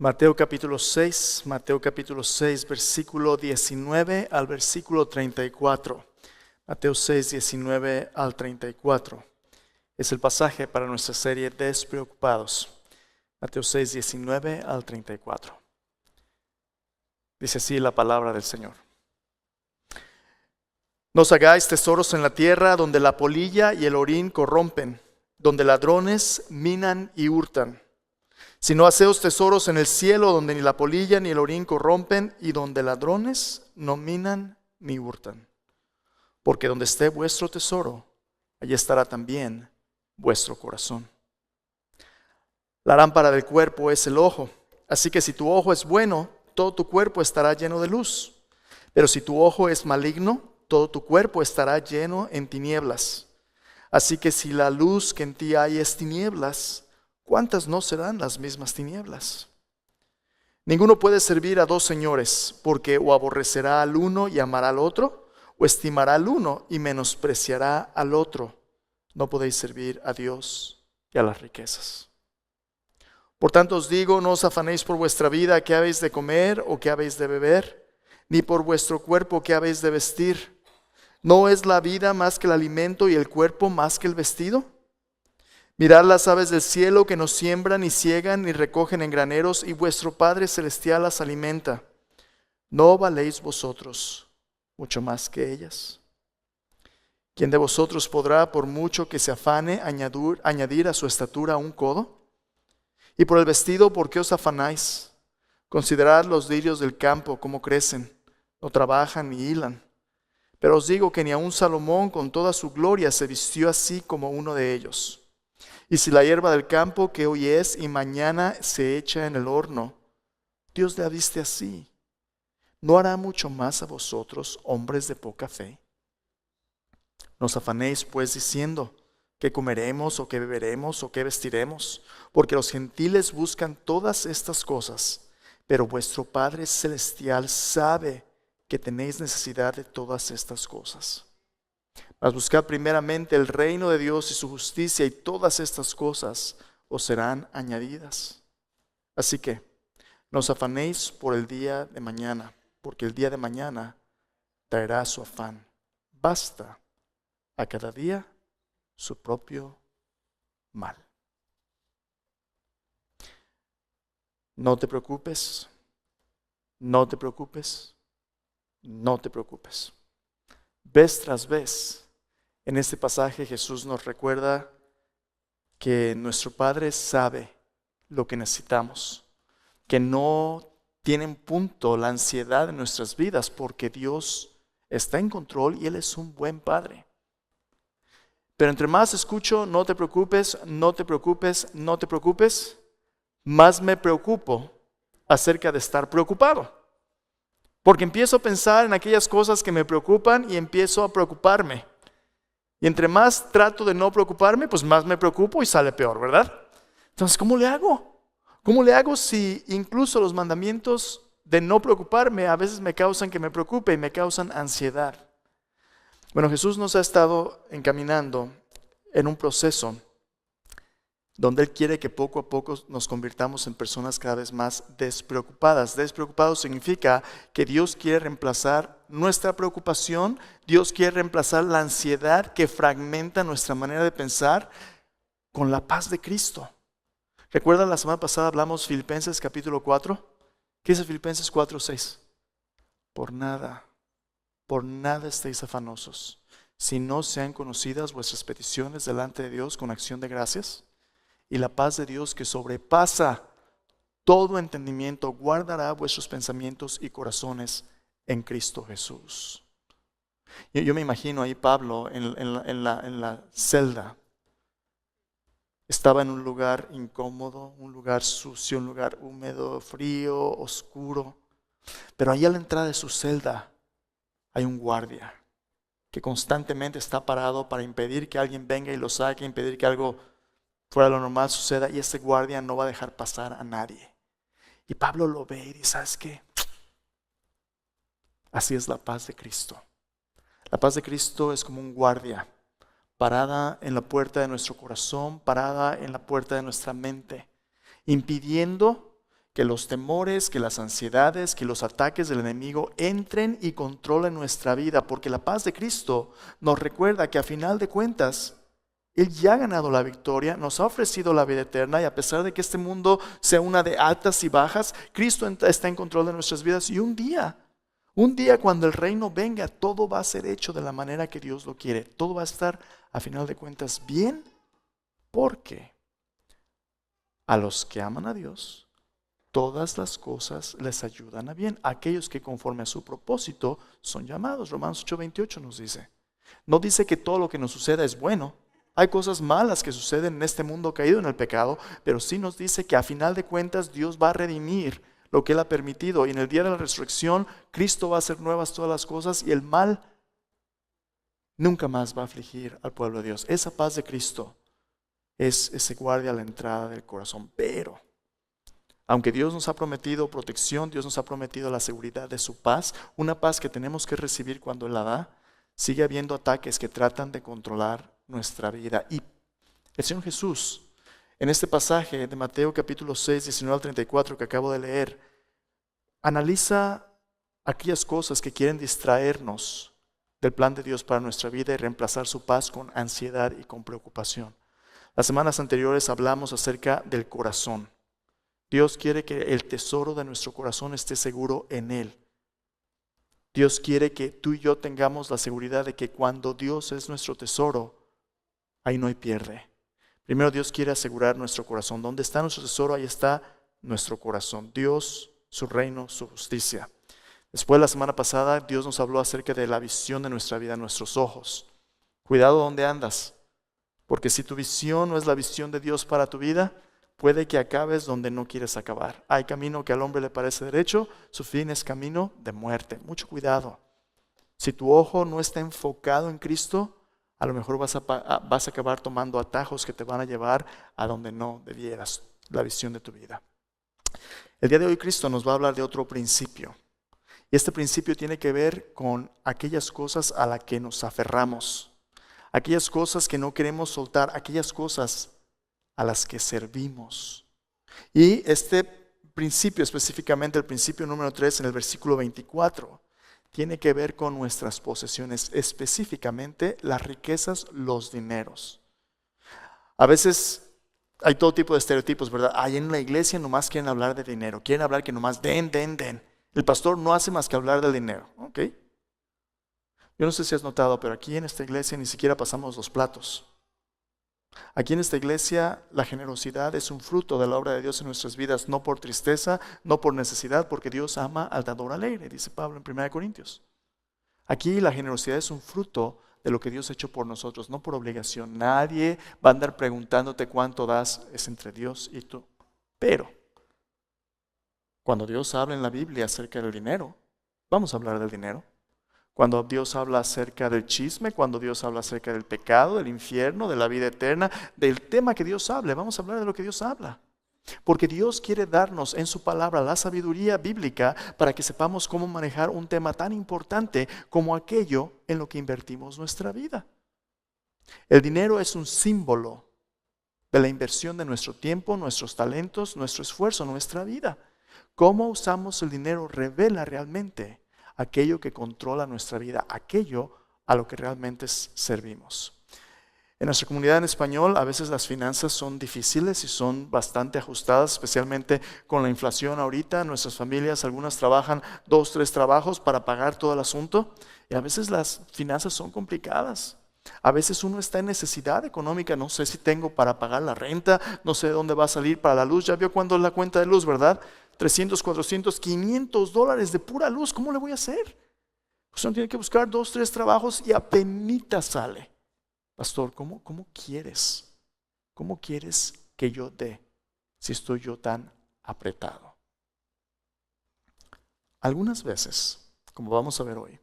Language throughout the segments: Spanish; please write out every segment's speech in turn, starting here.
Mateo capítulo 6, versículo 19 al versículo 34. Mateo 6, 19 al 34. Es el pasaje para nuestra serie Despreocupados. Mateo 6, 19 al 34. Dice así la palabra del Señor. No os hagáis tesoros en la tierra donde la polilla y el orín corrompen, donde ladrones minan y hurtan. Sino haceos tesoros en el cielo donde ni la polilla ni el orín corrompen y donde ladrones no minan ni hurtan. Porque donde esté vuestro tesoro, allí estará también vuestro corazón. La lámpara del cuerpo es el ojo, así que si tu ojo es bueno, todo tu cuerpo estará lleno de luz. Pero si tu ojo es maligno, todo tu cuerpo estará lleno en tinieblas. Así que si la luz que en ti hay es tinieblas, ¿cuántas no serán las mismas tinieblas? Ninguno puede servir a dos señores, porque o aborrecerá al uno y amará al otro, o estimará al uno y menospreciará al otro. No podéis servir a Dios y a las riquezas. Por tanto os digo, no os afanéis por vuestra vida, qué habéis de comer o qué habéis de beber, ni por vuestro cuerpo, qué habéis de vestir. ¿No es la vida más que el alimento y el cuerpo más que el vestido? Mirad las aves del cielo que no siembran, ni ciegan, ni recogen en graneros, y vuestro Padre Celestial las alimenta. ¿No valéis vosotros mucho más que ellas? ¿Quién de vosotros podrá, por mucho que se afane, añadir a su estatura un codo? Y por el vestido, ¿por qué os afanáis? Considerad los lirios del campo, cómo crecen, no trabajan ni hilan. Pero os digo que ni aun Salomón con toda su gloria se vistió así como uno de ellos. Y si la hierba del campo que hoy es y mañana se echa en el horno, Dios la viste así, ¿no hará mucho más a vosotros, hombres de poca fe? No os afanéis pues diciendo, ¿qué comeremos o qué beberemos o qué vestiremos? Porque los gentiles buscan todas estas cosas, pero vuestro Padre Celestial sabe que tenéis necesidad de todas estas cosas. Mas buscad primeramente el reino de Dios y su justicia, y todas estas cosas os serán añadidas. Así que no os afanéis por el día de mañana, porque el día de mañana traerá su afán. Basta a cada día su propio mal. No te preocupes, no te preocupes, no te preocupes. Vez tras vez, en este pasaje Jesús nos recuerda que nuestro Padre sabe lo que necesitamos, que no tiene en punto la ansiedad en nuestras vidas porque Dios está en control y Él es un buen Padre. Pero entre más escucho, no te preocupes, no te preocupes, no te preocupes, más me preocupo acerca de estar preocupado. Porque empiezo a pensar en aquellas cosas que me preocupan y empiezo a preocuparme. Y entre más trato de no preocuparme, pues más me preocupo y sale peor, ¿verdad? Entonces, ¿cómo le hago? ¿Cómo le hago si incluso los mandamientos de no preocuparme a veces me causan que me preocupe y me causan ansiedad? Bueno, Jesús nos ha estado encaminando en un proceso donde Él quiere que poco a poco nos convirtamos en personas cada vez más despreocupadas. Despreocupado significa que Dios quiere reemplazar nuestra preocupación, Dios quiere reemplazar la ansiedad que fragmenta nuestra manera de pensar con la paz de Cristo. ¿Recuerdan la semana pasada hablamos Filipenses capítulo 4? ¿Qué dice Filipenses 4:6? Por nada estéis afanosos, si no sean conocidas vuestras peticiones delante de Dios con acción de gracias. Y la paz de Dios que sobrepasa todo entendimiento guardará vuestros pensamientos y corazones en Cristo Jesús. Yo me imagino ahí Pablo en la celda. Estaba en un lugar incómodo, un lugar sucio, un lugar húmedo, frío, oscuro. Pero ahí a la entrada de su celda hay un guardia que constantemente está parado para impedir que alguien venga y lo saque, impedir que algo fuera de lo normal suceda, y ese guardia no va a dejar pasar a nadie. Y Pablo lo ve y dice, ¿sabes qué? Así es la paz de Cristo. La paz de Cristo es como un guardia, parada en la puerta de nuestro corazón, parada en la puerta de nuestra mente, impidiendo que los temores, que las ansiedades, que los ataques del enemigo entren y controlen nuestra vida, porque la paz de Cristo nos recuerda que a final de cuentas, Él ya ha ganado la victoria, nos ha ofrecido la vida eterna y a pesar de que este mundo sea una de altas y bajas, Cristo está en control de nuestras vidas y un día cuando el reino venga, todo va a ser hecho de la manera que Dios lo quiere. Todo va a estar a final de cuentas bien, porque a los que aman a Dios, todas las cosas les ayudan a bien. Aquellos que conforme a su propósito son llamados. Romanos 8:28 nos dice. No dice que todo lo que nos suceda es bueno. Hay cosas malas que suceden en este mundo caído en el pecado, pero sí nos dice que a final de cuentas Dios va a redimir lo que Él ha permitido. Y en el día de la resurrección, Cristo va a hacer nuevas todas las cosas y el mal nunca más va a afligir al pueblo de Dios. Esa paz de Cristo es ese guardia a la entrada del corazón. Pero aunque Dios nos ha prometido protección, Dios nos ha prometido la seguridad de su paz, una paz que tenemos que recibir cuando Él la da, sigue habiendo ataques que tratan de controlar nuestra vida. Y el Señor Jesús, en este pasaje de Mateo capítulo 6, 19 al 34 que acabo de leer, analiza aquellas cosas que quieren distraernos del plan de Dios para nuestra vida y reemplazar su paz con ansiedad y con preocupación. Las semanas anteriores hablamos acerca del corazón. Dios quiere que el tesoro de nuestro corazón esté seguro en Él. Dios quiere que tú y yo tengamos la seguridad de que cuando Dios es nuestro tesoro, ahí no hay pierde. Primero Dios quiere asegurar nuestro corazón. ¿Dónde está nuestro tesoro? Ahí está nuestro corazón. Dios, su reino, su justicia. Después la semana pasada Dios nos habló acerca de la visión de nuestra vida, nuestros ojos. Cuidado donde andas, porque si tu visión no es la visión de Dios para tu vida, puede que acabes donde no quieres acabar. Hay camino que al hombre le parece derecho, su fin es camino de muerte. Mucho cuidado. Si tu ojo no está enfocado en Cristo, a lo mejor vas a acabar tomando atajos que te van a llevar a donde no debieras, la visión de tu vida. El día de hoy Cristo nos va a hablar de otro principio. Y este principio tiene que ver con aquellas cosas a las que nos aferramos, aquellas cosas que no queremos soltar, aquellas cosas a las que servimos. Y este principio, específicamente el principio número 3 en el versículo 24, tiene que ver con nuestras posesiones, específicamente las riquezas, los dineros. A veces hay todo tipo de estereotipos, ¿verdad? Ahí en la iglesia nomás quieren hablar de dinero, quieren hablar que nomás den. El pastor no hace más que hablar del dinero, ¿ok? Yo no sé si has notado, pero aquí en esta iglesia ni siquiera pasamos los platos. Aquí en esta iglesia la generosidad es un fruto de la obra de Dios en nuestras vidas, no por tristeza, no por necesidad, porque Dios ama al dador alegre, dice Pablo en 1 Corintios. Aquí la generosidad es un fruto de lo que Dios ha hecho por nosotros, no por obligación. Nadie va a andar preguntándote cuánto das, es entre Dios y tú. Pero cuando Dios habla en la Biblia acerca del dinero, vamos a hablar del dinero. Cuando Dios habla acerca del chisme, cuando Dios habla acerca del pecado, del infierno, de la vida eterna, del tema que Dios hable, vamos a hablar de lo que Dios habla. Porque Dios quiere darnos en su palabra la sabiduría bíblica para que sepamos cómo manejar un tema tan importante como aquello en lo que invertimos nuestra vida. El dinero es un símbolo de la inversión de nuestro tiempo, nuestros talentos, nuestro esfuerzo, nuestra vida. Cómo usamos el dinero revela realmente aquello que controla nuestra vida, aquello a lo que realmente servimos. En nuestra comunidad en español a veces las finanzas son difíciles y son bastante ajustadas, especialmente con la inflación ahorita. Nuestras familias, algunas trabajan 2, 3 trabajos para pagar todo el asunto y a veces las finanzas son complicadas. A veces uno está en necesidad económica, no sé si tengo para pagar la renta, no sé de dónde va a salir para la luz. Ya vio cuándo es la cuenta de luz, ¿verdad? 300, 400, 500 dólares de pura luz. ¿Cómo le voy a hacer? Pues uno tiene que buscar 2, 3 trabajos y apenas sale. Pastor, ¿cómo quieres? ¿Cómo quieres que yo dé si estoy yo tan apretado? Algunas veces, como vamos a ver hoy,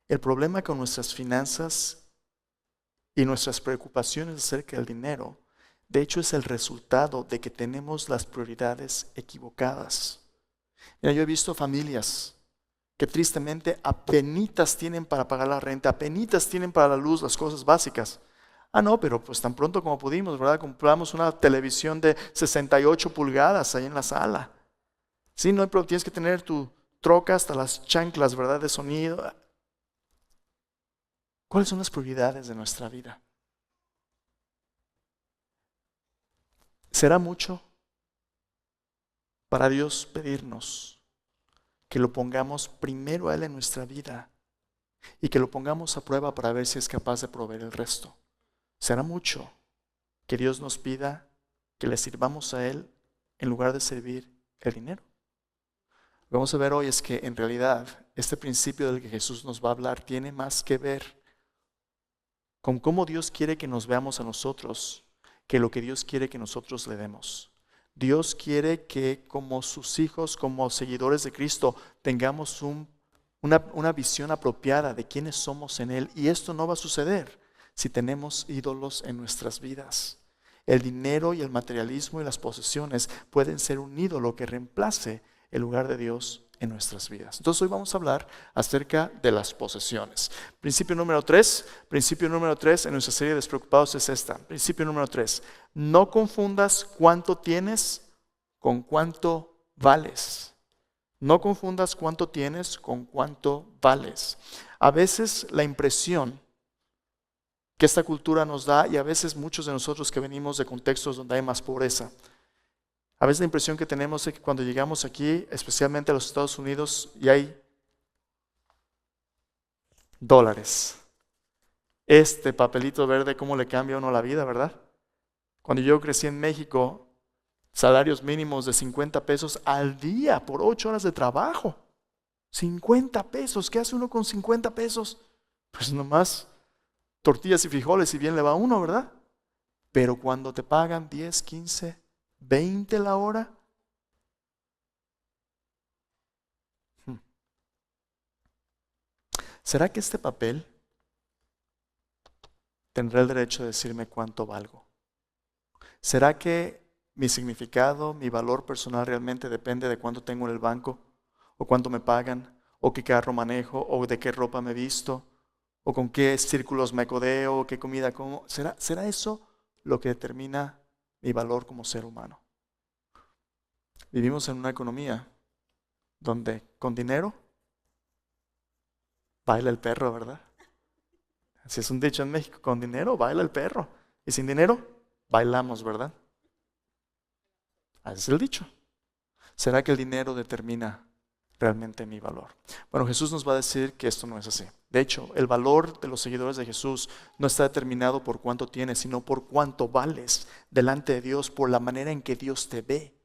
el problema con nuestras finanzas y nuestras preocupaciones acerca del dinero, de hecho es el resultado de que tenemos las prioridades equivocadas. Mira, yo he visto familias que tristemente apenitas tienen para pagar la renta, apenitas tienen para la luz, las cosas básicas. No, pero pues tan pronto como pudimos, ¿verdad? Compramos una televisión de 68 pulgadas ahí en la sala. Sí, no, pero tienes que tener tu troca hasta las chanclas, ¿verdad? De sonido. ¿Cuáles son las prioridades de nuestra vida? ¿Será mucho para Dios pedirnos que lo pongamos primero a Él en nuestra vida y que lo pongamos a prueba para ver si es capaz de proveer el resto? ¿Será mucho que Dios nos pida que le sirvamos a Él en lugar de servir el dinero? Lo que vamos a ver hoy es que en realidad este principio del que Jesús nos va a hablar tiene más que ver con cómo Dios quiere que nos veamos a nosotros que lo que Dios quiere que nosotros le demos. Dios quiere que como sus hijos, como seguidores de Cristo, tengamos una visión apropiada de quiénes somos en Él. Y esto no va a suceder si tenemos ídolos en nuestras vidas. El dinero y el materialismo y las posesiones pueden ser un ídolo que reemplace el lugar de Dios en nuestras vidas. Entonces hoy vamos a hablar acerca de las posesiones. Principio número 3 en nuestra serie de Despreocupados es esta. Principio número 3. No confundas cuánto tienes con cuánto vales. No confundas cuánto tienes con cuánto vales. A veces la impresión que esta cultura nos da, y a veces muchos de nosotros que venimos de contextos donde hay más pobreza, a veces la impresión que tenemos es que cuando llegamos aquí, especialmente a los Estados Unidos, y hay dólares. Este papelito verde, ¿cómo le cambia a uno la vida, verdad? Cuando yo crecí en México, salarios mínimos de 50 pesos al día por 8 horas de trabajo. 50 pesos, ¿qué hace uno con 50 pesos? Pues nomás tortillas y frijoles, y bien le va a uno, ¿verdad? Pero cuando te pagan 10, 15, 20 la hora, ¿será que este papel tendrá el derecho de decirme cuánto valgo? ¿Será que mi significado, mi valor personal realmente depende de cuánto tengo en el banco? ¿O cuánto me pagan? ¿O qué carro manejo? ¿O de qué ropa me visto? ¿O con qué círculos me codeo? ¿O qué comida como? ¿Será eso lo que determina mi valor como ser humano? Vivimos en una economía donde con dinero baila el perro, ¿verdad? Así es un dicho en México, con dinero baila el perro y sin dinero bailamos, ¿verdad? Así es el dicho. ¿Será que el dinero determina realmente mi valor? Bueno, Jesús nos va a decir que esto no es así. De hecho, el valor de los seguidores de Jesús no está determinado por cuánto tienes, sino por cuánto vales delante de Dios, por la manera en que Dios te ve.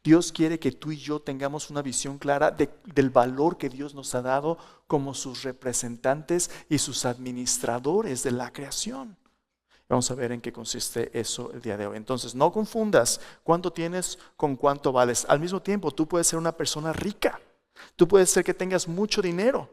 Dios quiere que tú y yo tengamos una visión clara del valor que Dios nos ha dado como sus representantes y sus administradores de la creación. Vamos a ver en qué consiste eso el día de hoy. Entonces, no confundas cuánto tienes con cuánto vales. Al mismo tiempo, tú puedes ser una persona rica. Tú puedes ser que tengas mucho dinero.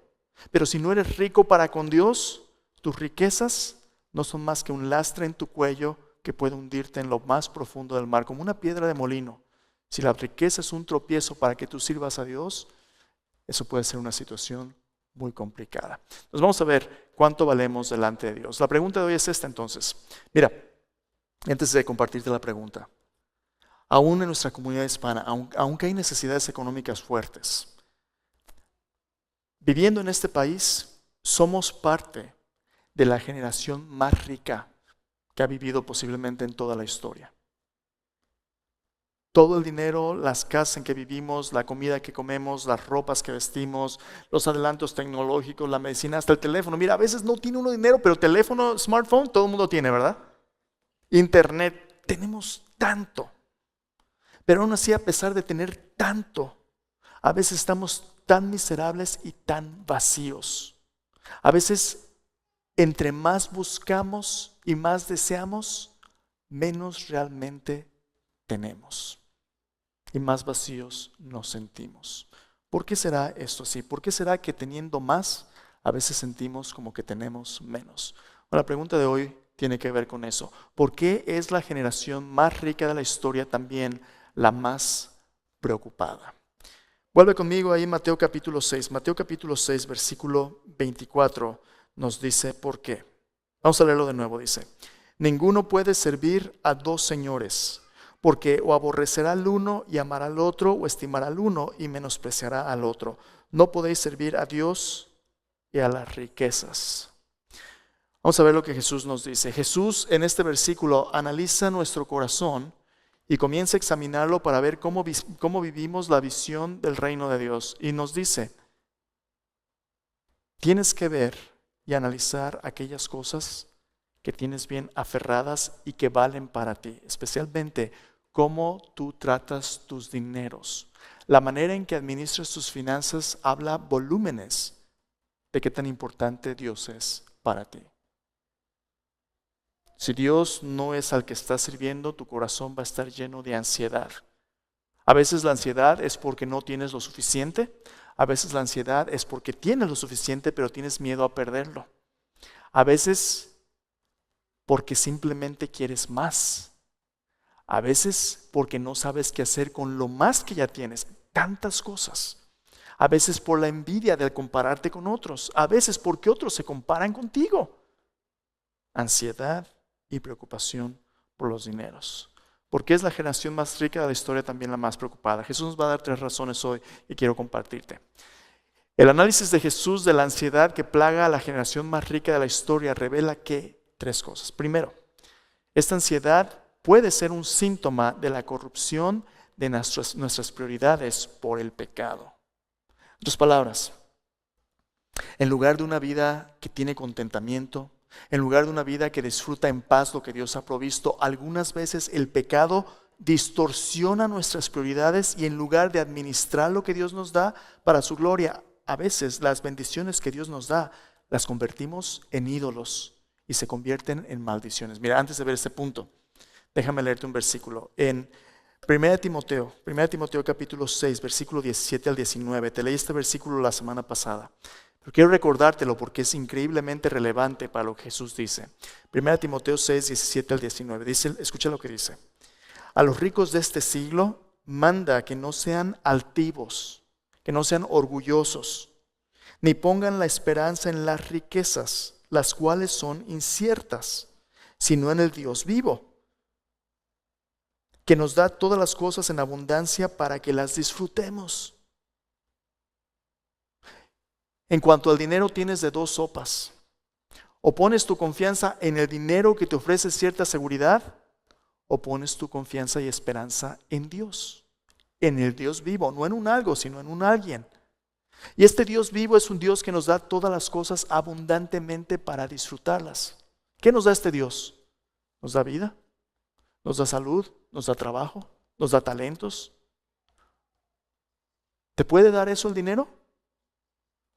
Pero si no eres rico para con Dios, tus riquezas no son más que un lastre en tu cuello que puede hundirte en lo más profundo del mar, como una piedra de molino. Si la riqueza es un tropiezo para que tú sirvas a Dios, eso puede ser una situación muy complicada. Entonces vamos a ver cuánto valemos delante de Dios. La pregunta de hoy es esta entonces. Mira, antes de compartirte la pregunta, aún en nuestra comunidad hispana, aunque hay necesidades económicas fuertes, viviendo en este país, somos parte de la generación más rica que ha vivido posiblemente en toda la historia. Todo el dinero, las casas en que vivimos, la comida que comemos, las ropas que vestimos, los adelantos tecnológicos, la medicina, hasta el teléfono. Mira, a veces no tiene uno dinero, pero teléfono, smartphone, todo el mundo tiene, ¿verdad? Internet, tenemos tanto. Pero aún así, a pesar de tener tanto, a veces estamos tan miserables y tan vacíos. A veces, entre más buscamos y más deseamos, menos realmente tenemos. Y más vacíos nos sentimos. ¿Por qué será esto así? ¿Por qué será que teniendo más, a veces sentimos como que tenemos menos? Bueno, la pregunta de hoy tiene que ver con eso. ¿Por qué es la generación más rica de la historia también la más preocupada? Vuelve conmigo ahí Mateo capítulo 6. Mateo capítulo 6, versículo 24 nos dice por qué. Vamos a leerlo de nuevo, dice: ninguno puede servir a dos señores, porque o aborrecerá al uno y amará al otro, o estimará al uno y menospreciará al otro. No podéis servir a Dios y a las riquezas. Vamos a ver lo que Jesús nos dice. Jesús en este versículo analiza nuestro corazón y comienza a examinarlo para ver cómo vivimos la visión del reino de Dios. Y nos dice, tienes que ver y analizar aquellas cosas que tienes bien aferradas y que valen para ti, especialmente cómo tú tratas tus dineros. La manera en que administras tus finanzas habla volúmenes de qué tan importante Dios es para ti. Si Dios no es al que estás sirviendo, tu corazón va a estar lleno de ansiedad. A veces la ansiedad es porque no tienes lo suficiente. A veces la ansiedad es porque tienes lo suficiente, pero tienes miedo a perderlo. A veces porque simplemente quieres más. A veces porque no sabes qué hacer con lo más que ya tienes. Tantas cosas. A veces por la envidia de compararte con otros. A veces porque otros se comparan contigo. Ansiedad y preocupación por los dineros. Porque es la generación más rica de la historia, también la más preocupada. Jesús nos va a dar 3 razones hoy que quiero compartirte. El análisis de Jesús de la ansiedad que plaga a la generación más rica de la historia revela que 3 cosas. Primero, esta ansiedad puede ser un síntoma de la corrupción de nuestras prioridades por el pecado. En otras palabras, en lugar de una vida que tiene contentamiento, en lugar de una vida que disfruta en paz lo que Dios ha provisto, algunas veces el pecado distorsiona nuestras prioridades y en lugar de administrar lo que Dios nos da para su gloria, a veces las bendiciones que Dios nos da las convertimos en ídolos y se convierten en maldiciones. Mira, antes de ver este punto, déjame leerte un versículo. En 1 Timoteo capítulo 6, versículo 17 al 19. Te leí este versículo la semana pasada. Pero quiero recordártelo porque es increíblemente relevante para lo que Jesús dice. 1 Timoteo 6, 17 al 19. Dice, escucha lo que dice. A los ricos de este siglo manda que no sean altivos, que no sean orgullosos, ni pongan la esperanza en las riquezas, las cuales son inciertas, sino en el Dios vivo, que nos da todas las cosas en abundancia para que las disfrutemos. En cuanto al dinero, tienes de 2 sopas. O pones tu confianza en el dinero que te ofrece cierta seguridad, o pones tu confianza y esperanza en Dios, en el Dios vivo, no en un algo, sino en un alguien. Y este Dios vivo es un Dios que nos da todas las cosas abundantemente para disfrutarlas. ¿Qué nos da este Dios? Nos da vida, nos da salud, nos da trabajo, nos da talentos. ¿Te puede dar eso el dinero?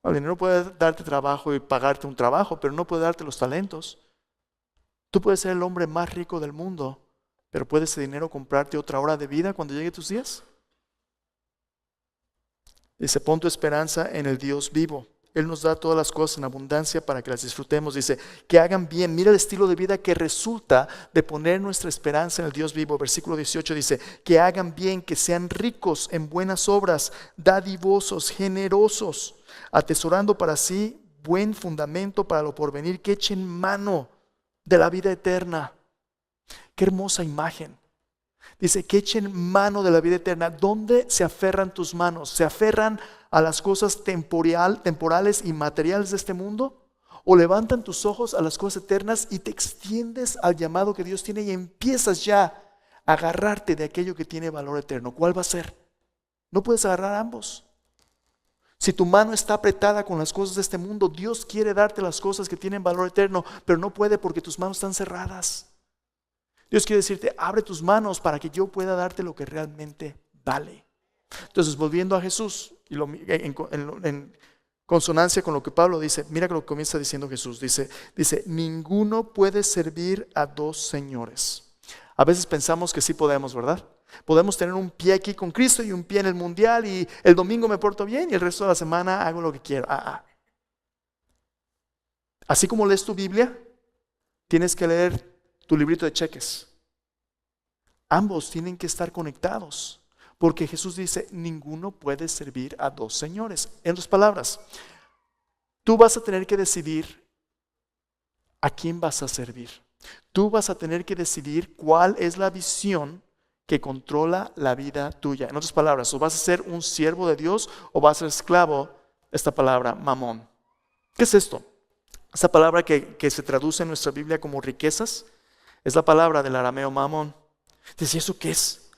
El dinero puede darte trabajo y pagarte un trabajo, pero no puede darte los talentos. Tú puedes ser el hombre más rico del mundo, pero ¿puede ese dinero comprarte otra hora de vida cuando llegue tus días? Dice, pon tu esperanza en el Dios vivo. Él nos da todas las cosas en abundancia para que las disfrutemos. Dice, que hagan bien. Mira el estilo de vida que resulta de poner nuestra esperanza en el Dios vivo. Versículo 18 dice, que hagan bien, que sean ricos en buenas obras, dadivosos, generosos, atesorando para sí buen fundamento para lo porvenir, que echen mano de la vida eterna. Qué hermosa imagen. Dice que echen mano de la vida eterna. ¿Dónde se aferran tus manos? ¿Se aferran a las cosas temporales y materiales de este mundo? ¿O levantan tus ojos a las cosas eternas y te extiendes al llamado que Dios tiene y empiezas ya a agarrarte de aquello que tiene valor eterno? ¿Cuál va a ser? No puedes agarrar ambos. Si tu mano está apretada con las cosas de este mundo, Dios quiere darte las cosas que tienen valor eterno, pero no puede porque tus manos están cerradas. Dios quiere decirte, abre tus manos para que yo pueda darte lo que realmente vale. Entonces, volviendo a Jesús, y en consonancia con lo que Pablo dice, mira lo que comienza diciendo Jesús. Dice, ninguno puede servir a 2 señores. A veces pensamos que sí podemos, ¿verdad? Podemos tener un pie aquí con Cristo y un pie en el mundial y el domingo me porto bien y el resto de la semana hago lo que quiero. Así como lees tu Biblia, tienes que leer tu librito de cheques. Ambos tienen que estar conectados, porque Jesús dice, ninguno puede servir a 2 señores. En otras palabras, tú vas a tener que decidir a quién vas a servir. Tú vas a tener que decidir cuál es la visión que controla la vida tuya. En otras palabras, o vas a ser un siervo de Dios o vas a ser esclavo. Esta palabra, mamón. ¿Qué es esto? Esta palabra que se traduce en nuestra Biblia como riquezas es la palabra del arameo mamón. Dice, ¿eso qué es?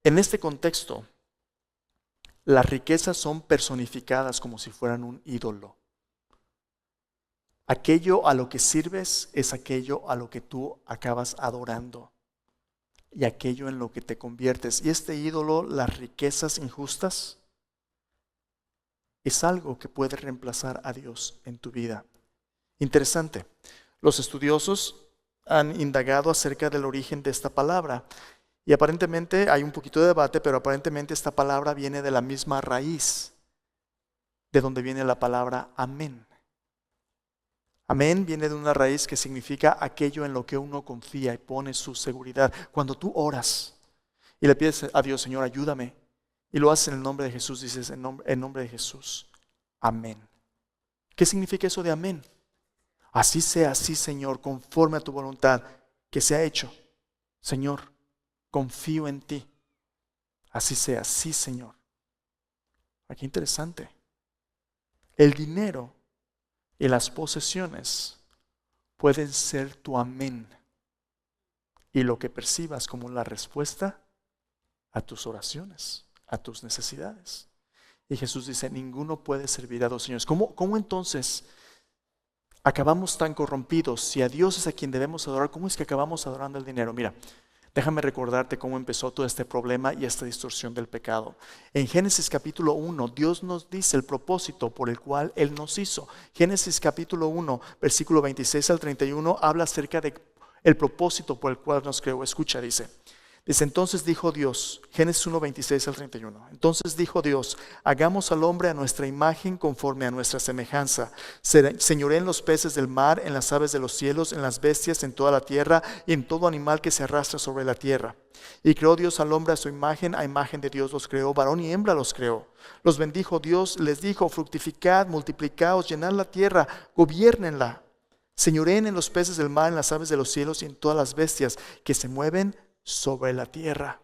En este contexto, las riquezas son personificadas como si fueran un ídolo. Aquello a lo que sirves es aquello a lo que tú acabas adorando y aquello en lo que te conviertes. Y este ídolo, las riquezas injustas, es algo que puede reemplazar a Dios en tu vida. Interesante. Los estudiosos han indagado acerca del origen de esta palabra y aparentemente hay un poquito de debate, pero aparentemente esta palabra viene de la misma raíz de donde viene la palabra amén. Amén viene de una raíz que significa aquello en lo que uno confía y pone su seguridad. Cuando tú oras y le pides a Dios, Señor, ayúdame, y lo haces en el nombre de Jesús, dices en nombre de Jesús, amén. ¿Qué significa eso de amén? Así sea, así Señor, conforme a tu voluntad, que sea hecho. Señor, confío en ti. Así sea, sí Señor. Aquí interesante. El dinero y las posesiones pueden ser tu amén y lo que percibas como la respuesta a tus oraciones, a tus necesidades. Y Jesús dice, ninguno puede servir a dos señores. ¿Cómo entonces acabamos tan corrompidos? Si a Dios es a quien debemos adorar, ¿cómo es que acabamos adorando el dinero? Mira, déjame recordarte cómo empezó todo este problema y esta distorsión del pecado. En Génesis capítulo 1, Dios nos dice el propósito por el cual Él nos hizo. Génesis capítulo 1, versículo 26 al 31, habla acerca de el propósito por el cual nos creó. Escucha, dice, entonces dijo Dios, Génesis 1, 26 al 31. Entonces dijo Dios, hagamos al hombre a nuestra imagen conforme a nuestra semejanza. Señoré en los peces del mar, en las aves de los cielos, en las bestias, en toda la tierra y en todo animal que se arrastra sobre la tierra. Y creó Dios al hombre a imagen de Dios los creó, varón y hembra los creó. Los bendijo Dios, les dijo, fructificad, multiplicaos, llenad la tierra, gobiérnenla. Señoreen en los peces del mar, en las aves de los cielos y en todas las bestias que se mueven sobre la tierra.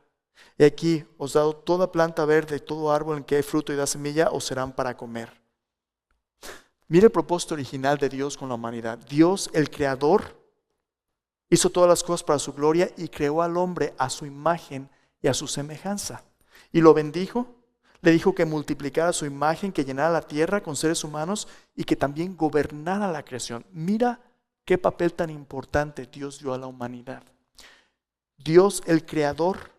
Y aquí os he dado toda planta verde y todo árbol en que hay fruto y da semilla, os serán para comer. Mira el propósito original de Dios con la humanidad. Dios, el creador, hizo todas las cosas para su gloria y creó al hombre a su imagen y a su semejanza. Y lo bendijo, le dijo que multiplicara su imagen, que llenara la tierra con seres humanos y que también gobernara la creación. Mira qué papel tan importante Dios dio a la humanidad. Dios, el creador,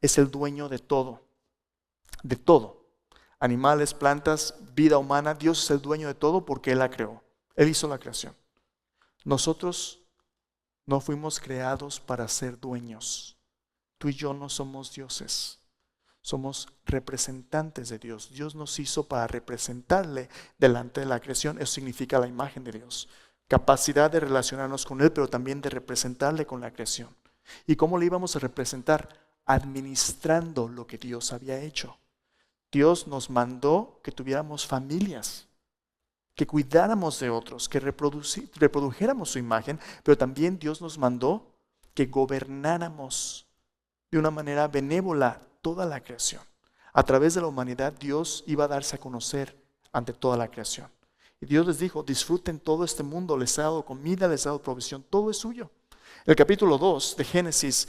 es el dueño de todo, de todo. Animales, plantas, vida humana, Dios es el dueño de todo porque Él la creó. Él hizo la creación. Nosotros no fuimos creados para ser dueños. Tú y yo no somos dioses. Somos representantes de Dios. Dios nos hizo para representarle delante de la creación. Eso significa la imagen de Dios. Capacidad de relacionarnos con Él, pero también de representarle con la creación. ¿Y cómo le íbamos a representar? Administrando lo que Dios había hecho. Dios nos mandó que tuviéramos familias, que cuidáramos de otros, que reprodujéramos su imagen, pero también Dios nos mandó que gobernáramos de una manera benévola toda la creación. A través de la humanidad Dios iba a darse a conocer ante toda la creación. Y Dios les dijo, disfruten todo este mundo, les ha dado comida, les ha dado provisión, todo es suyo. El capítulo 2 de Génesis,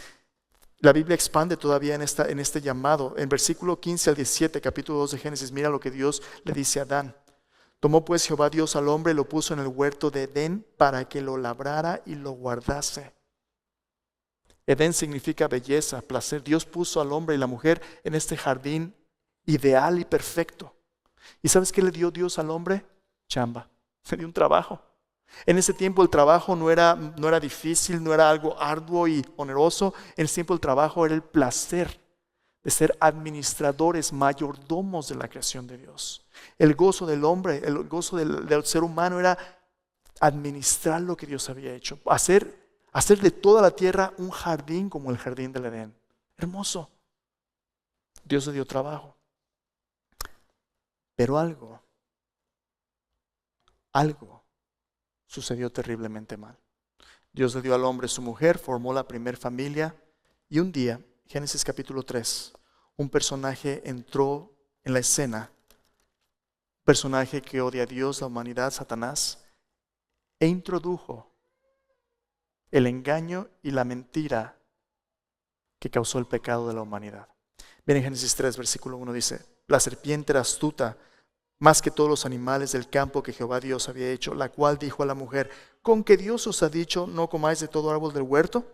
la Biblia expande todavía en este llamado. En versículo 15 al 17, capítulo 2 de Génesis, mira lo que Dios le dice a Adán. Tomó pues Jehová Dios al hombre y lo puso en el huerto de Edén para que lo labrara y lo guardase. Edén significa belleza, placer. Dios puso al hombre y la mujer en este jardín ideal y perfecto. ¿Y sabes qué le dio Dios al hombre? Chamba, le dio un trabajo. En ese tiempo el trabajo no era difícil, no era algo arduo y oneroso. En ese tiempo el trabajo era el placer de ser administradores, mayordomos de la creación de Dios. El gozo del hombre, el gozo del ser humano era administrar lo que Dios había hecho. Hacer de toda la tierra un jardín como el jardín del Edén. Hermoso. Dios le dio trabajo. Pero algo sucedió terriblemente mal. Dios le dio al hombre su mujer, formó la primer familia y un día, Génesis capítulo 3, un personaje entró en la escena, un personaje que odia a Dios, la humanidad, Satanás, e introdujo el engaño y la mentira que causó el pecado de la humanidad. Bien, en Génesis 3, versículo 1 dice, la serpiente era astuta más que todos los animales del campo que Jehová Dios había hecho, la cual dijo a la mujer, ¿con que Dios os ha dicho, no comáis de todo árbol del huerto?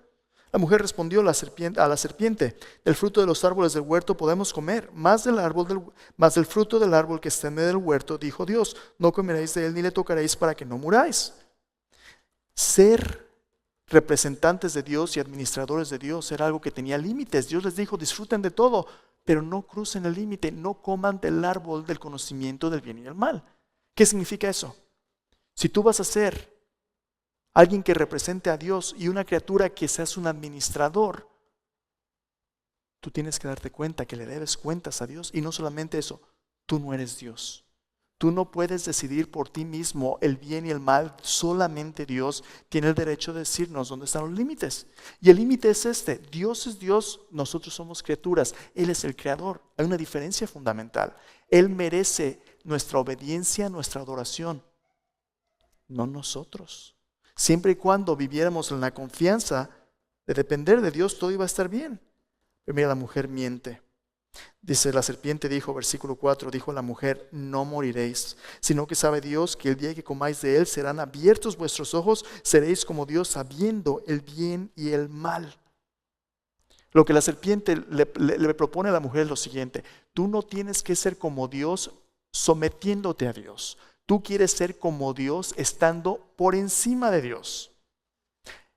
La mujer respondió a la serpiente, del fruto de los árboles del huerto podemos comer, más del fruto del árbol que está en medio del huerto, dijo Dios, no comeréis de él ni le tocaréis para que no muráis. Ser representantes de Dios y administradores de Dios era algo que tenía límites. Dios les dijo, disfruten de todo, pero no crucen el límite, no coman del árbol del conocimiento del bien y del mal. ¿Qué significa eso? Si tú vas a ser alguien que represente a Dios y una criatura que seas un administrador, tú tienes que darte cuenta que le debes cuentas a Dios. Y no solamente eso, tú no eres Dios. Tú no puedes decidir por ti mismo el bien y el mal. Solamente Dios tiene el derecho de decirnos dónde están los límites. Y el límite es este. Dios es Dios, nosotros somos criaturas. Él es el creador. Hay una diferencia fundamental. Él merece nuestra obediencia, nuestra adoración, no nosotros. Siempre y cuando viviéramos en la confianza de depender de Dios, todo iba a estar bien. Pero mira, la mujer miente. Dice, la serpiente dijo, versículo 4, dijo la mujer, no moriréis, sino que sabe Dios que el día que comáis de él serán abiertos vuestros ojos, seréis como Dios sabiendo el bien y el mal. Lo que la serpiente le propone a la mujer es lo siguiente, tú no tienes que ser como Dios sometiéndote a Dios, tú quieres ser como Dios estando por encima de Dios.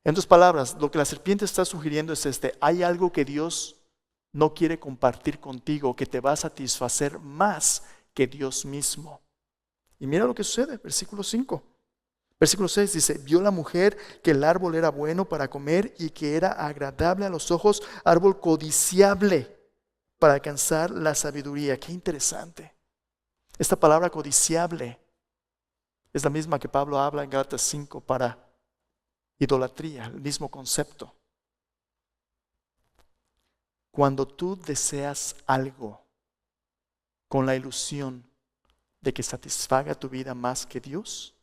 En otras palabras, lo que la serpiente está sugiriendo es hay algo que Dios no quiere compartir contigo, que te va a satisfacer más que Dios mismo. Y mira lo que sucede, versículo 5. Versículo 6 dice, vio la mujer que el árbol era bueno para comer y que era agradable a los ojos, árbol codiciable para alcanzar la sabiduría. Qué interesante. Esta palabra codiciable es la misma que Pablo habla en Gálatas 5 para idolatría, el mismo concepto. Cuando tú deseas algo con la ilusión de que satisfaga tu vida más que Dios,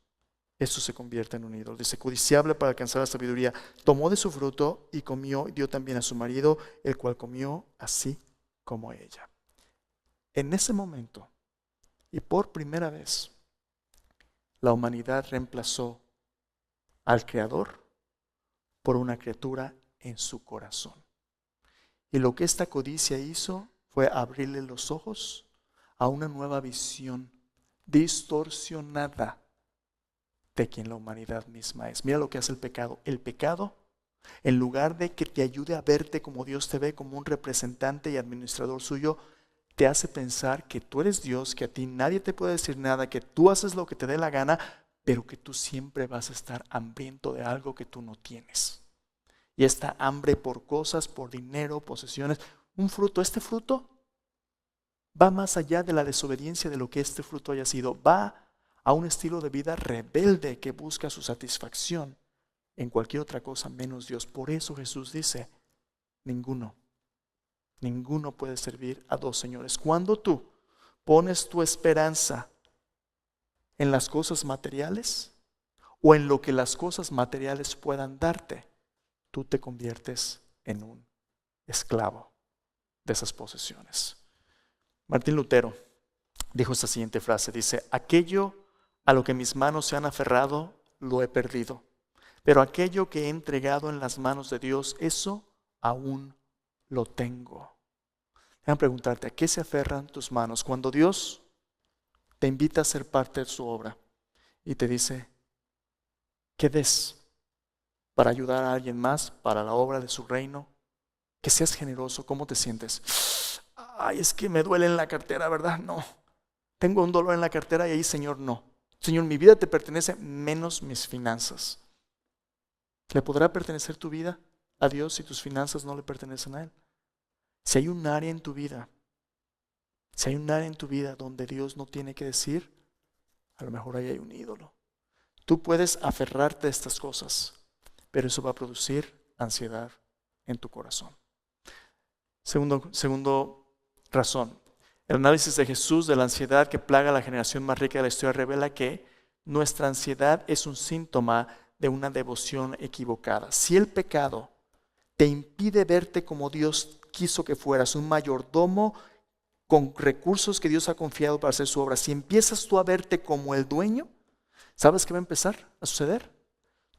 eso se convierte en un ídolo. Dice, codiciable para alcanzar la sabiduría. Tomó de su fruto y comió y dio también a su marido, el cual comió así como ella. En ese momento, y por primera vez, la humanidad reemplazó al Creador por una criatura en su corazón. Y lo que esta codicia hizo fue abrirle los ojos a una nueva visión distorsionada de quien la humanidad misma es. Mira lo que hace el pecado. El pecado, en lugar de que te ayude a verte como Dios te ve, como un representante y administrador suyo, te hace pensar que tú eres Dios, que a ti nadie te puede decir nada, que tú haces lo que te dé la gana, pero que tú siempre vas a estar hambriento de algo que tú no tienes. Y esta hambre por cosas, por dinero, posesiones, un fruto, este fruto va más allá de la desobediencia de lo que este fruto haya sido. Va a un estilo de vida rebelde que busca su satisfacción en cualquier otra cosa menos Dios. Por eso Jesús dice, ninguno puede servir a dos señores. Cuando tú pones tu esperanza en las cosas materiales o en lo que las cosas materiales puedan darte, tú te conviertes en un esclavo de esas posesiones. Martín Lutero dijo esta siguiente frase, dice, aquello a lo que mis manos se han aferrado, lo he perdido, pero aquello que he entregado en las manos de Dios, eso aún lo tengo. Déjame preguntarte, ¿a qué se aferran tus manos? Cuando Dios te invita a ser parte de su obra y te dice, ¿qué des para ayudar a alguien más, para la obra de su reino? Que seas generoso. ¿Cómo te sientes? Ay, es que me duele en la cartera, ¿verdad? No. Tengo un dolor en la cartera y ahí, Señor, no. Señor, mi vida te pertenece menos mis finanzas. ¿Le podrá pertenecer tu vida a Dios si tus finanzas no le pertenecen a Él? Si hay un área en tu vida, donde Dios no tiene que decir, a lo mejor ahí hay un ídolo. Tú puedes aferrarte a estas cosas, pero eso va a producir ansiedad en tu corazón. Segundo razón, el análisis de Jesús de la ansiedad que plaga a la generación más rica de la historia revela que nuestra ansiedad es un síntoma de una devoción equivocada. Si el pecado te impide verte como Dios quiso que fueras, un mayordomo con recursos que Dios ha confiado para hacer su obra, si empiezas tú a verte como el dueño, ¿sabes qué va a empezar a suceder?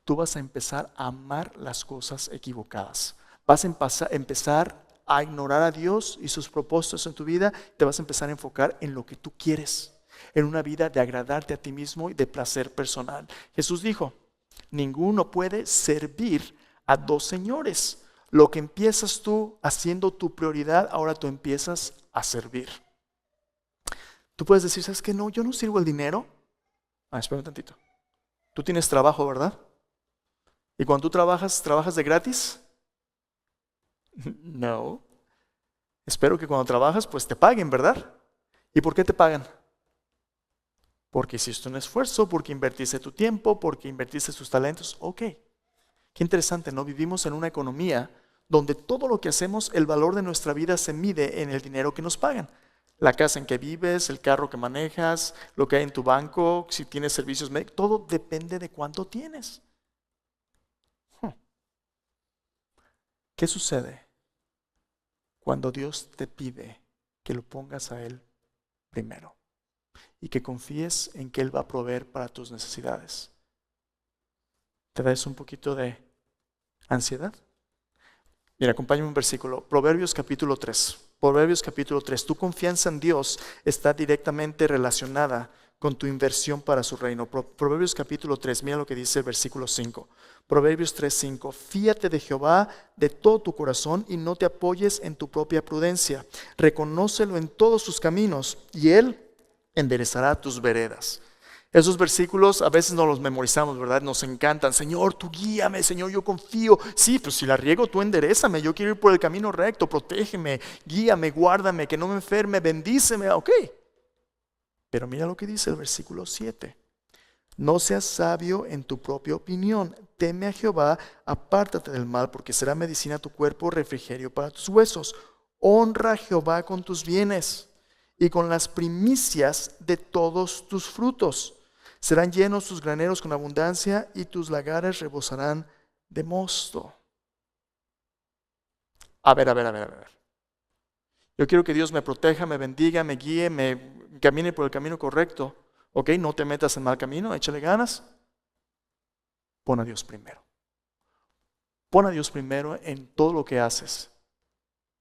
Tú vas a empezar a amar las cosas equivocadas. Vas a empezar a ignorar a Dios y sus propósitos en tu vida. Te vas a empezar a enfocar en lo que tú quieres, en una vida de agradarte a ti mismo y de placer personal. Jesús dijo, ninguno puede servir a dos señores. Lo que empiezas tú haciendo tu prioridad, ahora tú empiezas a servir. Tú puedes decir, ¿sabes qué? No, yo no sirvo el dinero. Espera un tantito. Tú tienes trabajo, ¿verdad? ¿Y cuando tú trabajas de gratis? No. Espero que cuando trabajas, pues te paguen, ¿verdad? ¿Y por qué te pagan? Porque hiciste un esfuerzo, porque invertiste tu tiempo, porque invertiste tus talentos. Ok. Qué interesante, ¿no? Vivimos en una economía donde todo lo que hacemos, el valor de nuestra vida se mide en el dinero que nos pagan. La casa en que vives, el carro que manejas, lo que hay en tu banco, si tienes servicios médicos, todo depende de cuánto tienes. ¿Qué sucede cuando Dios te pide que lo pongas a Él primero y que confíes en que Él va a proveer para tus necesidades? ¿Te da eso un poquito de ansiedad? Mira, acompáñame un versículo. Proverbios capítulo 3. Proverbios capítulo 3. Tu confianza en Dios está directamente relacionada con tu inversión para su reino. Proverbios capítulo 3. Mira lo que dice el versículo 5. Proverbios 3:5. Fíate de Jehová de todo tu corazón y no te apoyes en tu propia prudencia. Reconócelo en todos tus caminos y Él enderezará tus veredas. Esos versículos a veces no los memorizamos, ¿verdad? Nos encantan. Señor, tú guíame, Señor, yo confío. Sí, pues si la riego, tú enderézame. Yo quiero ir por el camino recto. Protégeme, guíame, guárdame, que no me enferme, bendíceme. Ok. Pero mira lo que dice el versículo 7. No seas sabio en tu propia opinión. Teme a Jehová, apártate del mal, porque será medicina a tu cuerpo, refrigerio para tus huesos. Honra a Jehová con tus bienes y con las primicias de todos tus frutos. Serán llenos tus graneros con abundancia y tus lagares rebosarán de mosto. A ver. Yo quiero que Dios me proteja, me bendiga, me guíe, me camine por el camino correcto. Ok, no te metas en mal camino, échale ganas. Pon a Dios primero. Pon a Dios primero en todo lo que haces.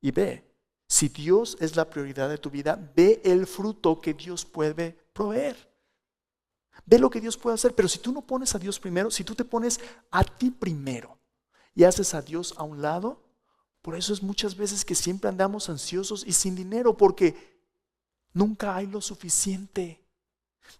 Y ve, si Dios es la prioridad de tu vida, ve el fruto que Dios puede proveer. Ve lo que Dios puede hacer, pero si tú no pones a Dios primero, si tú te pones a ti primero y haces a Dios a un lado, por eso es muchas veces que siempre andamos ansiosos y sin dinero, porque nunca hay lo suficiente.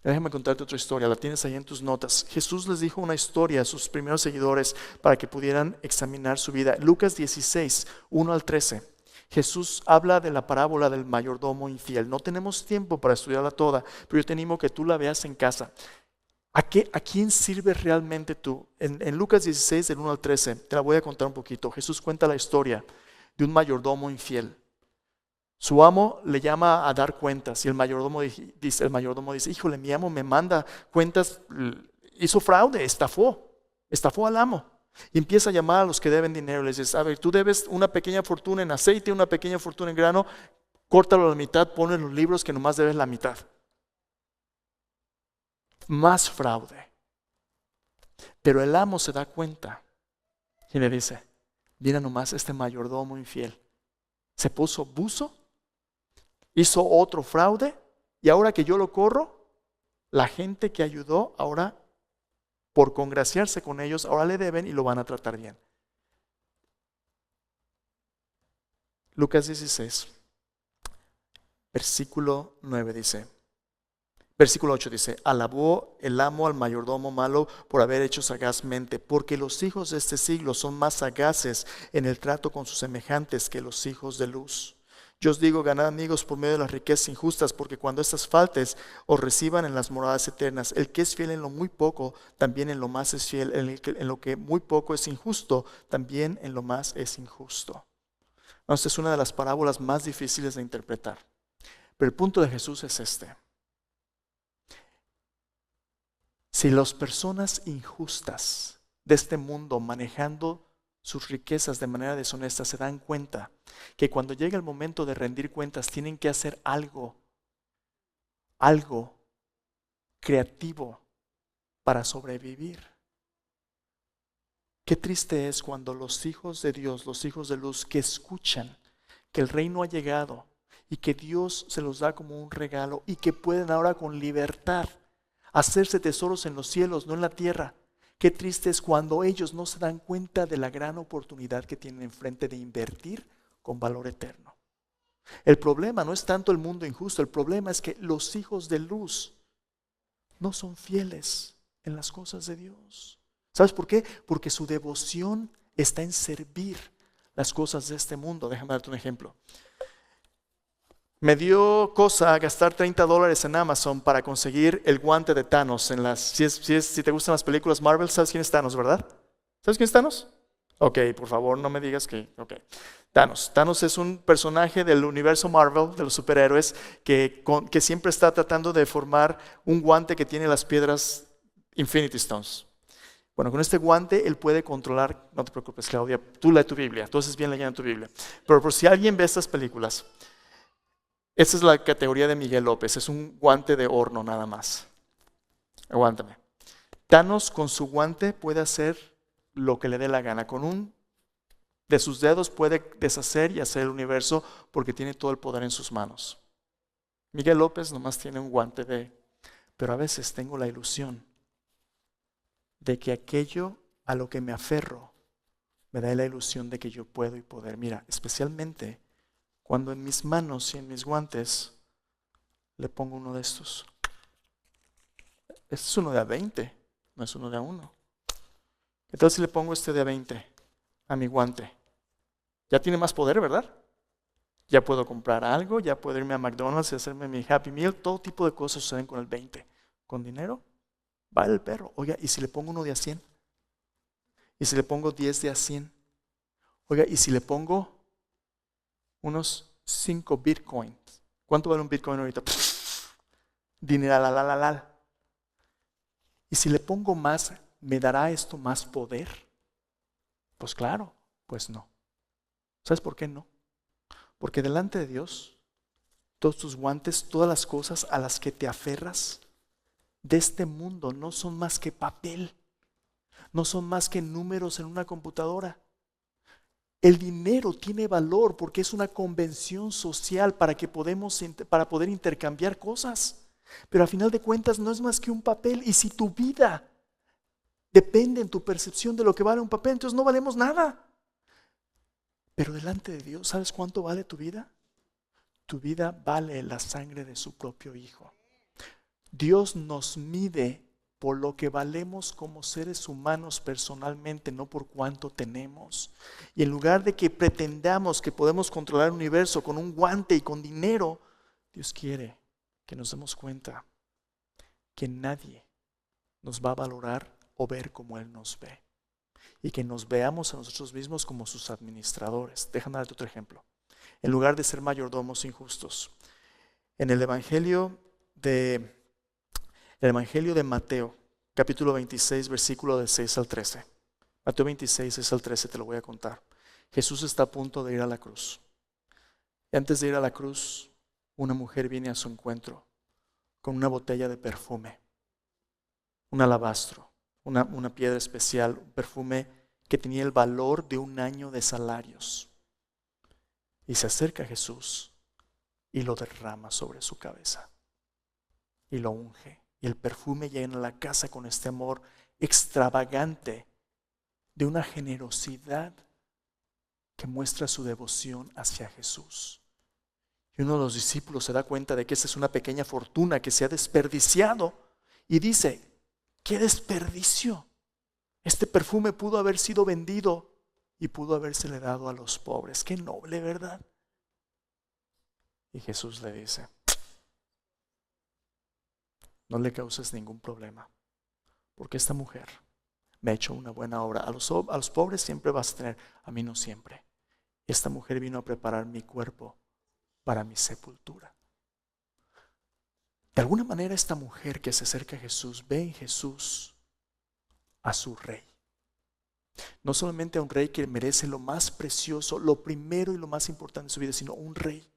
Déjame contarte otra historia, la tienes ahí en tus notas. Jesús les dijo una historia a sus primeros seguidores para que pudieran examinar su vida. Lucas 16, 1 al 13. Jesús habla de la parábola del mayordomo infiel. No tenemos tiempo para estudiarla toda, pero yo te animo que tú la veas en casa. ¿A quién sirves realmente tú? En Lucas 16, del 1 al 13, te la voy a contar un poquito. Jesús cuenta la historia de un mayordomo infiel. Su amo le llama a dar cuentas y el mayordomo dice, híjole, mi amo me manda cuentas, hizo fraude, estafó al amo. Y empieza a llamar a los que deben dinero. Les dice, a ver, tú debes una pequeña fortuna en aceite, una pequeña fortuna en grano, córtalo a la mitad, ponlo en los libros que nomás debes la mitad. Más fraude. Pero el amo se da cuenta y le dice, mira nomás este mayordomo infiel. Se puso buzo, hizo otro fraude y ahora que yo lo corro, la gente que ayudó ahora, por congraciarse con ellos, ahora le deben y lo van a tratar bien. Lucas 16, versículo 9 dice, versículo 8 dice, alabó el amo al mayordomo malo por haber hecho sagazmente, porque los hijos de este siglo son más sagaces en el trato con sus semejantes que los hijos de luz. Yo os digo, ganad amigos por medio de las riquezas injustas, porque cuando estas faltes, os reciban en las moradas eternas. El que es fiel en lo muy poco, también en lo más es fiel. En lo que muy poco es injusto, también en lo más es injusto. Esta es una de las parábolas más difíciles de interpretar. Pero el punto de Jesús es este. Si las personas injustas de este mundo manejando sus riquezas de manera deshonesta se dan cuenta que cuando llega el momento de rendir cuentas tienen que hacer algo creativo para sobrevivir. Qué triste es cuando los hijos de Dios, los hijos de luz que escuchan que el reino ha llegado y que Dios se los da como un regalo y que pueden ahora con libertad hacerse tesoros en los cielos, no en la tierra. Qué triste es cuando ellos no se dan cuenta de la gran oportunidad que tienen enfrente de invertir con valor eterno. El problema no es tanto el mundo injusto, el problema es que los hijos de luz no son fieles en las cosas de Dios. ¿Sabes por qué? Porque su devoción está en servir las cosas de este mundo. Déjame darte un ejemplo. Me dio cosa gastar $30 en Amazon para conseguir el guante de Thanos. Si te gustan las películas Marvel, ¿sabes quién es Thanos, verdad? ¿Sabes quién es Thanos? Ok, por favor, no me digas que... Ok. Thanos es un personaje del universo Marvel, de los superhéroes, que siempre está tratando de formar un guante que tiene las piedras Infinity Stones. Bueno, con este guante él puede controlar... No te preocupes, Claudia, tú lee tu Biblia, tú haces bien leyendo tu Biblia. Pero por si alguien ve estas películas... Esta es la categoría de Miguel López, es un guante de horno nada más. Aguántame. Thanos con su guante puede hacer lo que le dé la gana. Con un de sus dedos puede deshacer y hacer el universo porque tiene todo el poder en sus manos. Miguel López nomás tiene un guante pero a veces tengo la ilusión de que aquello a lo que me aferro me da la ilusión de que yo puedo y poder. Mira, especialmente cuando en mis manos y en mis guantes le pongo uno de estos. Este es uno de A20, no es uno de A1. ¿Qué tal si le pongo este de A20 a mi guante? Ya tiene más poder, ¿verdad? Ya puedo comprar algo, ya puedo irme a McDonald's y hacerme mi Happy Meal. Todo tipo de cosas suceden con el 20. Con dinero, vale el perro. Oiga, ¿y si le pongo uno de A100? ¿Y si le pongo 10 de A100? Oiga, ¿y si le pongo unos 5 bitcoins? ¿Cuánto vale un bitcoin ahorita? Dineral. ¿Y si le pongo más, me dará esto más poder? Pues claro, pues no. ¿Sabes por qué no? Porque delante de Dios, todos tus guantes, todas las cosas a las que te aferras de este mundo no son más que papel, no son más que números en una computadora. El dinero tiene valor porque es una convención social para poder intercambiar cosas. Pero a final de cuentas no es más que un papel. Y si tu vida depende en tu percepción de lo que vale un papel, entonces no valemos nada. Pero delante de Dios, ¿sabes cuánto vale tu vida? Tu vida vale la sangre de su propio Hijo. Dios nos mide por lo que valemos como seres humanos personalmente, no por cuánto tenemos. Y en lugar de que pretendamos que podemos controlar el universo con un guante y con dinero, Dios quiere que nos demos cuenta que nadie nos va a valorar o ver como Él nos ve. Y que nos veamos a nosotros mismos como sus administradores. Déjame darte otro ejemplo. En lugar de ser mayordomos injustos, en el Evangelio de Mateo, capítulo 26, versículo de 6 al 13. Mateo 26, 6 al 13, te lo voy a contar. Jesús está a punto de ir a la cruz. Y antes de ir a la cruz, una mujer viene a su encuentro con una botella de perfume, un alabastro, una piedra especial, un perfume que tenía el valor de 1 año de salarios. Y se acerca a Jesús y lo derrama sobre su cabeza y lo unge. Y el perfume llena la casa con este amor extravagante de una generosidad que muestra su devoción hacia Jesús. Y uno de los discípulos se da cuenta de que esa es una pequeña fortuna que se ha desperdiciado y dice: ¡qué desperdicio! Este perfume pudo haber sido vendido y pudo habérsele dado a los pobres. ¡Qué noble, ¿verdad? Y Jesús le dice, no le causes ningún problema, porque esta mujer me ha hecho una buena obra. A los pobres siempre vas a tener, a mí no siempre. Esta mujer vino a preparar mi cuerpo para mi sepultura. De alguna manera esta mujer que se acerca a Jesús ve en Jesús a su rey. No solamente a un rey que merece lo más precioso, lo primero y lo más importante de su vida, sino un rey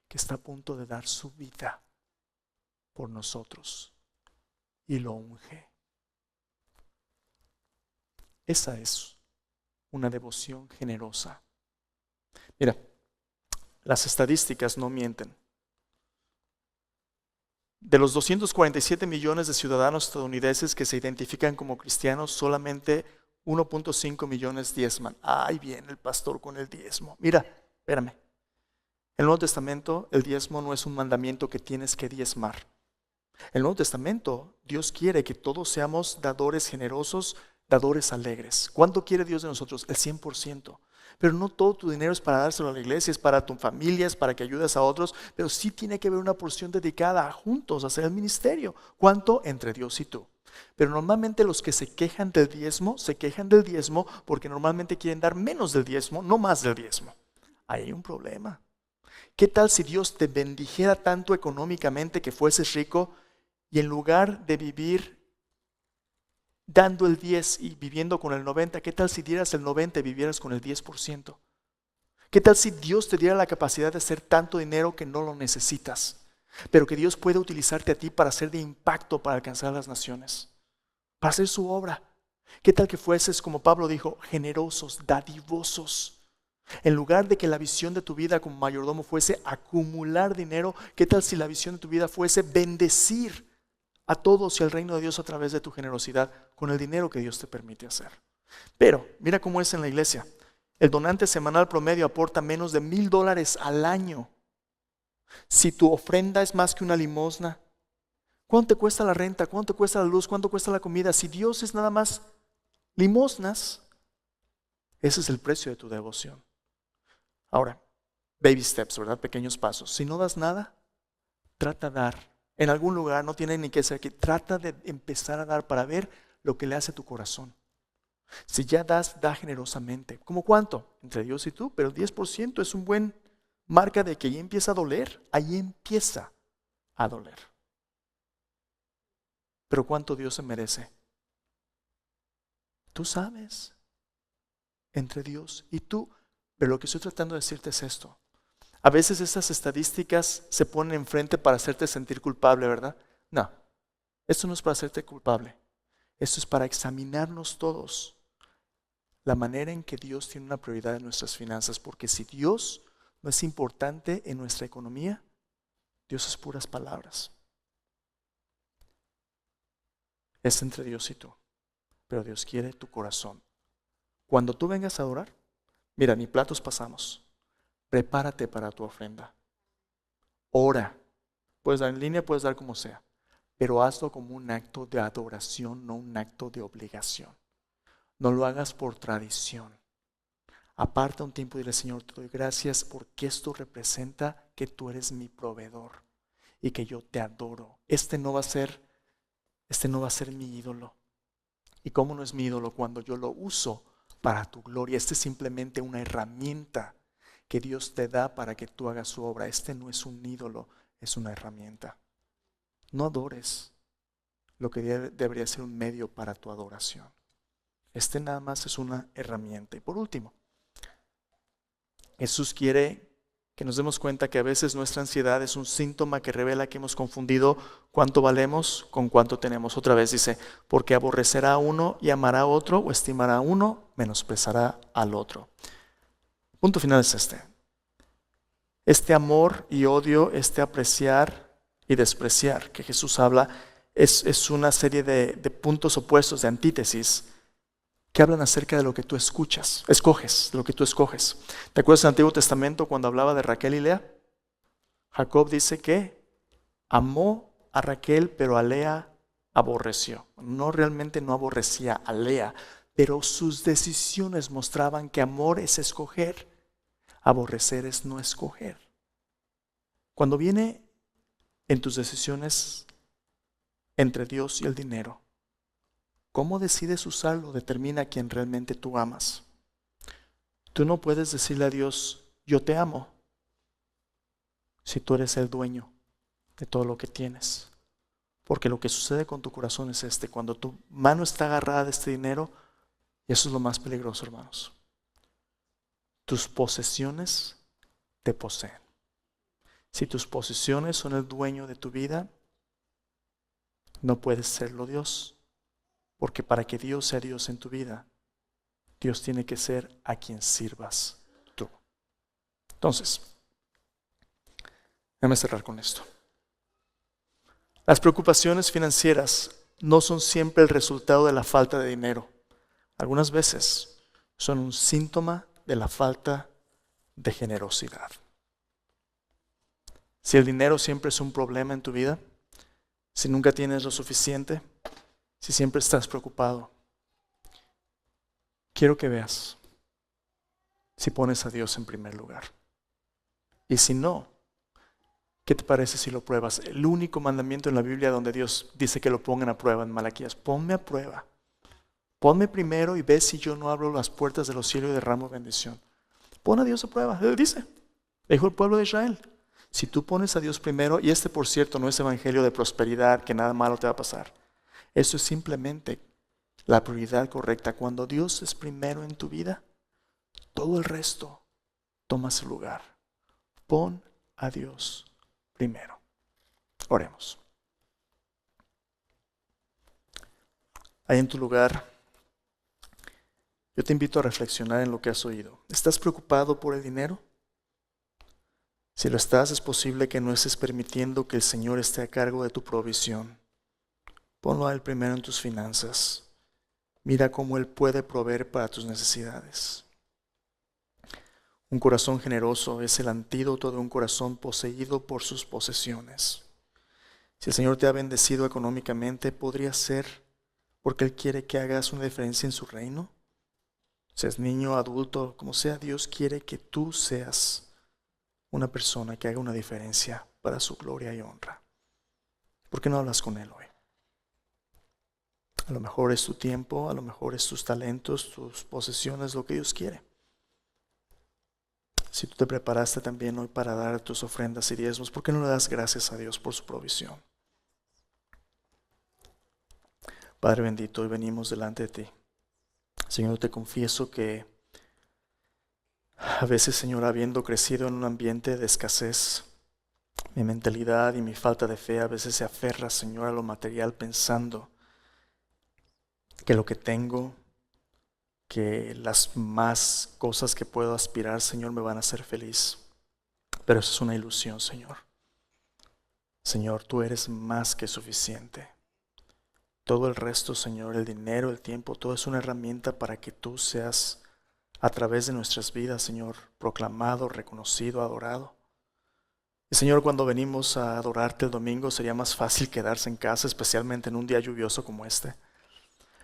que está a punto de dar su vida por nosotros y lo unge. Esa es una devoción generosa. Mira, las estadísticas no mienten. De los 247 millones de ciudadanos estadounidenses que se identifican como cristianos, solamente 1.5 millones diezman. Ahí viene el pastor con el diezmo. Mira, espérame. En el Nuevo Testamento el diezmo no es un mandamiento que tienes que diezmar. En el Nuevo Testamento Dios quiere que todos seamos dadores generosos, dadores alegres. ¿Cuánto quiere Dios de nosotros? El 100%. Pero no todo tu dinero es para dárselo a la iglesia, es para tu familia, es para que ayudes a otros, pero sí tiene que haber una porción dedicada a juntos, a hacer el ministerio. ¿Cuánto? Entre Dios y tú. Pero normalmente los que se quejan del diezmo porque normalmente quieren dar menos del diezmo, no más del diezmo. Ahí hay un problema. ¿Qué tal si Dios te bendijera tanto económicamente que fueses rico y en lugar de vivir dando el 10 y viviendo con el 90, ¿qué tal si dieras el 90 y vivieras con el 10%? ¿Qué tal si Dios te diera la capacidad de hacer tanto dinero que no lo necesitas, pero que Dios puede utilizarte a ti para ser de impacto para alcanzar a las naciones, para hacer su obra? ¿Qué tal que fueses, como Pablo dijo, generosos, dadivosos? En lugar de que la visión de tu vida como mayordomo fuese acumular dinero, ¿qué tal si la visión de tu vida fuese bendecir a todos y al reino de Dios a través de tu generosidad con el dinero que Dios te permite hacer? Pero mira cómo es en la iglesia. El donante semanal promedio aporta menos de $1,000 al año. Si tu ofrenda es más que una limosna, ¿cuánto te cuesta la renta? ¿Cuánto te cuesta la luz? ¿Cuánto cuesta la comida? Si Dios es nada más limosnas, ese es el precio de tu devoción. Ahora, baby steps, ¿verdad? Pequeños pasos. Si no das nada, trata de dar. En algún lugar, no tiene ni que ser aquí, trata de empezar a dar para ver lo que le hace a tu corazón. Si ya das, da generosamente. ¿Cómo cuánto? Entre Dios y tú, pero el 10% es un buen marca de que ahí empieza a doler. Ahí empieza a doler. Pero ¿cuánto Dios se merece? Tú sabes, entre Dios y tú. Pero lo que estoy tratando de decirte es esto. A veces estas estadísticas se ponen enfrente para hacerte sentir culpable, ¿verdad? No, esto no es para hacerte culpable. Esto es para examinarnos todos la manera en que Dios tiene una prioridad en nuestras finanzas. Porque si Dios no es importante en nuestra economía, Dios es puras palabras. Es entre Dios y tú, pero Dios quiere tu corazón. Cuando tú vengas a adorar, mira, ni platos pasamos. Prepárate para tu ofrenda. Ora. Puedes dar en línea, puedes dar como sea. Pero hazlo como un acto de adoración, no un acto de obligación. No lo hagas por tradición. Aparta un tiempo y dile: Señor, te doy gracias porque esto representa que tú eres mi proveedor y que yo te adoro. Este no va a ser mi ídolo. ¿Y cómo no es mi ídolo? Cuando yo lo uso para tu gloria. Este es simplemente una herramienta que Dios te da para que tú hagas su obra. Este no es un ídolo, es una herramienta. No adores lo que debería ser un medio para tu adoración. Este nada más es una herramienta. Y por último, Jesús quiere que nos demos cuenta que a veces nuestra ansiedad es un síntoma que revela que hemos confundido cuánto valemos con cuánto tenemos. Otra vez dice: porque aborrecerá a uno y amará a otro, o estimará a uno, menospreciará al otro. Punto final es este. Este amor y odio, este apreciar y despreciar que Jesús habla, es una serie de puntos opuestos, de antítesis, que hablan acerca de lo que tú escoges, de lo que tú escoges. ¿Te acuerdas del Antiguo Testamento cuando hablaba de Raquel y Lea? Jacob dice que amó a Raquel, pero a Lea aborreció. Realmente no aborrecía a Lea, pero sus decisiones mostraban que amor es escoger, aborrecer es no escoger. Cuando viene en tus decisiones entre Dios y el dinero, cómo decides usarlo determina a quien realmente tú amas. Tú no puedes decirle a Dios, yo te amo, si tú eres el dueño de todo lo que tienes. Porque lo que sucede con tu corazón es cuando tu mano está agarrada de este dinero, y eso es lo más peligroso, hermanos. Tus posesiones te poseen. Si tus posesiones son el dueño de tu vida, no puedes serlo Dios. Porque para que Dios sea Dios en tu vida, Dios tiene que ser a quien sirvas tú. Entonces, déjame cerrar con esto. Las preocupaciones financieras no son siempre el resultado de la falta de dinero. Algunas veces son un síntoma de la falta de generosidad. Si el dinero siempre es un problema en tu vida, si nunca tienes lo suficiente, si siempre estás preocupado, quiero que veas si pones a Dios en primer lugar. Y si no, ¿qué te parece si lo pruebas? El único mandamiento en la Biblia donde Dios dice que lo pongan a prueba en Malaquías. Ponme a prueba. Ponme primero y ve si yo no abro las puertas de los cielos y derramo bendición. Pon a Dios a prueba. Él dice, dijo el pueblo de Israel. Si tú pones a Dios primero, y por cierto no es evangelio de prosperidad, que nada malo te va a pasar. Eso es simplemente la prioridad correcta. Cuando Dios es primero en tu vida, todo el resto toma su lugar. Pon a Dios primero. Oremos. Ahí en tu lugar, yo te invito a reflexionar en lo que has oído. ¿Estás preocupado por el dinero? Si lo estás, es posible que no estés permitiendo que el Señor esté a cargo de tu provisión. Ponlo a Él primero en tus finanzas. Mira cómo Él puede proveer para tus necesidades. Un corazón generoso es el antídoto de un corazón poseído por sus posesiones. Si el Señor te ha bendecido económicamente, podría ser porque Él quiere que hagas una diferencia en su reino. Seas niño, adulto, como sea, Dios quiere que tú seas una persona que haga una diferencia para su gloria y honra. ¿Por qué no hablas con Él hoy? A lo mejor es tu tiempo, a lo mejor es tus talentos, tus posesiones, lo que Dios quiere. Si tú te preparaste también hoy para dar tus ofrendas y diezmos, ¿por qué no le das gracias a Dios por su provisión? Padre bendito, hoy venimos delante de ti. Señor, te confieso que a veces, Señor, habiendo crecido en un ambiente de escasez, mi mentalidad y mi falta de fe a veces se aferra, Señor, a lo material pensando que lo que tengo, que las más cosas que puedo aspirar, Señor, me van a hacer feliz. Pero eso es una ilusión, Señor. Señor, tú eres más que suficiente. Todo el resto, Señor, el dinero, el tiempo, todo es una herramienta para que tú seas a través de nuestras vidas, Señor, proclamado, reconocido, adorado. Y Señor, cuando venimos a adorarte el domingo sería más fácil quedarse en casa, especialmente en un día lluvioso como este.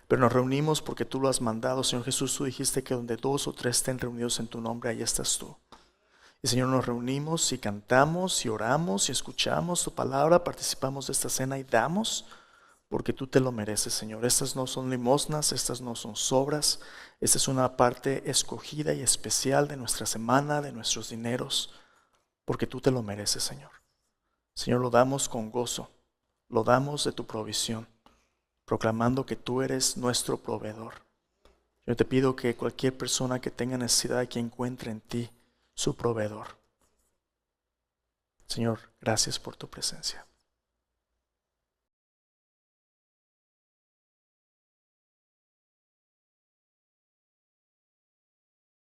Pero nos reunimos porque tú lo has mandado, Señor Jesús. Tú dijiste que donde 2 o 3 estén reunidos en tu nombre, ahí estás tú. Y Señor, nos reunimos y cantamos y oramos y escuchamos tu palabra, participamos de esta cena y damos porque tú te lo mereces, Señor. Estas no son limosnas, estas no son sobras. Esta es una parte escogida y especial de nuestra semana, de nuestros dineros, porque tú te lo mereces, Señor. Señor, lo damos con gozo, lo damos de tu provisión, proclamando que tú eres nuestro proveedor. Yo te pido que cualquier persona que tenga necesidad, que encuentre en ti su proveedor. Señor, gracias por tu presencia.